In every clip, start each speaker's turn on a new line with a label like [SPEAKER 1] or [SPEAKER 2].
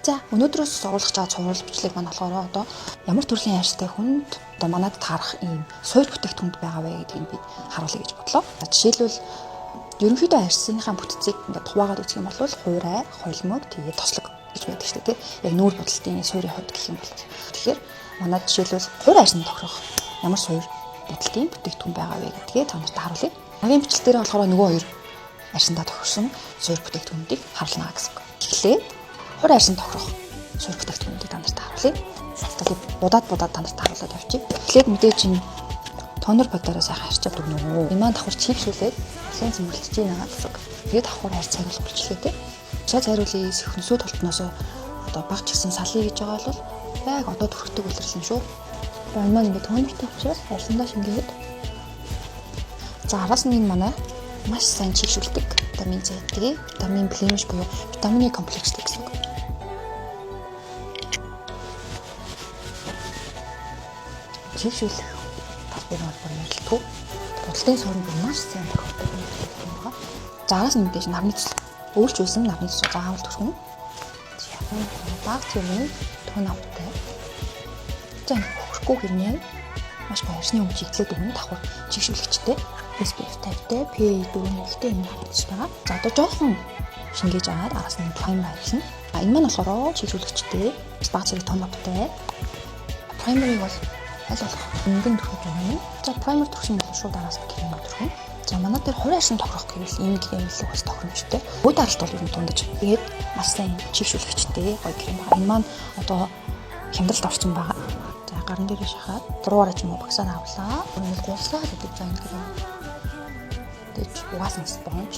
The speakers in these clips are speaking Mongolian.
[SPEAKER 1] За өнөөдрөөс оруулах жаа цуврал бичлэг маань болохоор одоо ямар төрлийн арьстай хүнд одоо манайд таарах ийм суур бүтээгдэхүүнд байгаа вэ гэдгийг би харуулъя гэж бодлоо. Жишээлбэл ерөнхийдөө арьсныхаа бүтцийг ингээд хуваагаад үзэх юм бол хуурай, холимог, тэгээд тослог гэж байдаг шүү дээ. Яг нүүр будалтын суурийн хувьд гэх юм бол. Тэгэхээр манайд жишээлбэл хуурай арьсны тохирох ямар суур будалтын бүтээгдэхүүн байгаа вэ гэдгээ та нарт харуулъя. Нагийн бичлэг дээр болохоор нөгөө хоёр арьсандаа тохирсон суур бүтээгдэхүүнүүдийг харуулна гэсэн үг. Тэгэхээр хуурай арьсанд тохирох суур бүтээгдэхүүнүүдийг та нарт харуулъя. Тэгээд будаад та нарт харуулаад явчих. Эхлээд мэдээж энэ тонор бодороо сайхан харьчаад өгнө. Энэ маань давхар чийгшүүлээд хэн зэмлэлж байна гэсэн үг. Тэгээд давхар харьц хариулах болчихлоо те. Цаа цайруулын сөхнсүү толтноос одоо баг ч гэсэн салъя гэж байгаа бол яг одоо төрхтөг үлрэлэн шүү. Энэ маань ингээд тонортой учраас арьсандаа шингээд. За араас нь энэ манай маш сайн чийгшүүлдэг витамин З гэдэг витамин блемиш буюу витамины комплекстэй гэсэн үг. Чийгшүүлэх талбар бол ярилтгүй. Бодлын суурин бүр маш сайн тохиолдог юм байна. За араас нь мэдээж нарны цэцэл өөрч үйсэн нарны цэцэл заавал төрхөн. Баг цэврийн тун автай. За хөрөхгүй гэрнээ маш гоё арьсны өмч чиглэлд өгнө давхар чийгшүүлэгчтэй. SPF 50-тэй PA 4-тэй энэ хавцж байгаа. За одоо жоохон шингээж аваад араас нь primer хийсэн. Энэ маань болохоор чийгшүүлэгчтэй баг зэрэг том автай. Primer-ыг бол аль болох өнгөн төрхөж өгнө. За primer төрсөн бол шууд араас крем төрхөн. За манай дээр хувийн арьсанд тохирох гэвэл энэ кремлэг бас тохиромжтой. Үе даралт бол энэ дундаж. Тэгээд маш сайн чийгшүүлэгчтэй гоё крем байна. Энэ маань одоо хямдралд орсон байгаа. За гарын дээр шахаад 3-аар ч юм уу багсаар авлаа. Өнөө гуслаад гэдэг зам крем. Тэгж угаасан спонж.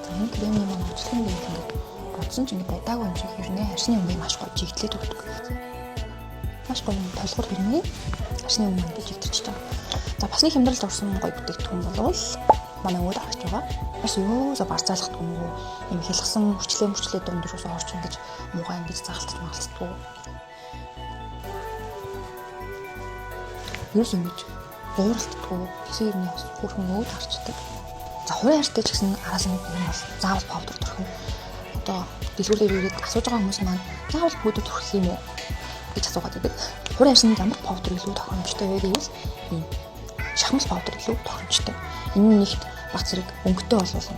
[SPEAKER 1] За энэ кремийн маань ажлын дээр ингээд бодсон ч ингээд байдаагүй юм шиг хэрнээ арьсны өмгийг маш гоё чигтлээд өгдөг. Маш гоё толгор хэрнээ арьсны өмг ингээд чигтэрч байгаа. За басны хямдралд орсон гоё бүтээгдэхүүн болвол манай өөд авч байгаа. Бас юусоо барцаалахгүй юм уу? Им хэлгсэн хүчлээ дундуураас орч ингэж муугаа ингэж загалтаж магалцдаг. Юус ингэж бууралтдаггүй хэсэгний бас хөрхөн өөд харчдаг. За хувийн арьстай ч гэсэн араас нь юм бол заавал повдер төрхөн. Одоо дэлгүүрээр ирээд асууж байгаа хүмүүс маань заавал пудер төрөх юм уу гэж асуугаад байдаг. Хувийн арьсанд ямар повдер илүү тохиромжтой вэ гэвэл ийм шахмал повдер илүү тохиромжтой. Энэ нь нэгт баг зэрэг өнгөтэй болвол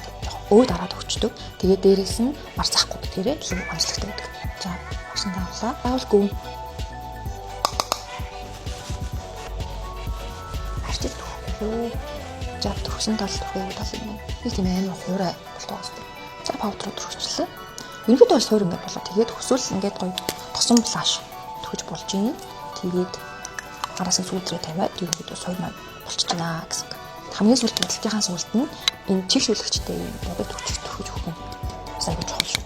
[SPEAKER 1] өөд араад өгчдөг. Тэгээд дээрээс нь марцахгүй гэдгээрээ илүү амжилттай байдаг. За багшин тавлаа. Заавал гүн арчил төгөхгүй. За төгсөн тал төгөө тал юм. Би тийм амар хуурай болтоо басдаг. За повдер төрчихлээ. Ерөнхийдөө бол суур ингээд болоо. Тэгээд өсвөл ингээд гоё тосон флаш төгөж болж юм. Тэгээд араас нь сүүлдрээ тавиад ерөнхийдөө суур маань болчихж байна гэсэн. Хамгийн сүүлд бодлтынхаа сүүлд нь энэ чийгшүүлэгчтэй юм бодод төрчих өгөх юм. Бас аягүй чухал шүү.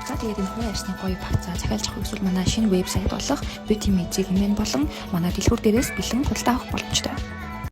[SPEAKER 1] За тэгээд энэ хувийн арьсны гоё багцаа захиалж авах эсвэл манай шинэ вебсайт болох Beauty Magic хэмээн болон манай дэлгүүр дээрээс бэлэн худалдаа авах боломжтой.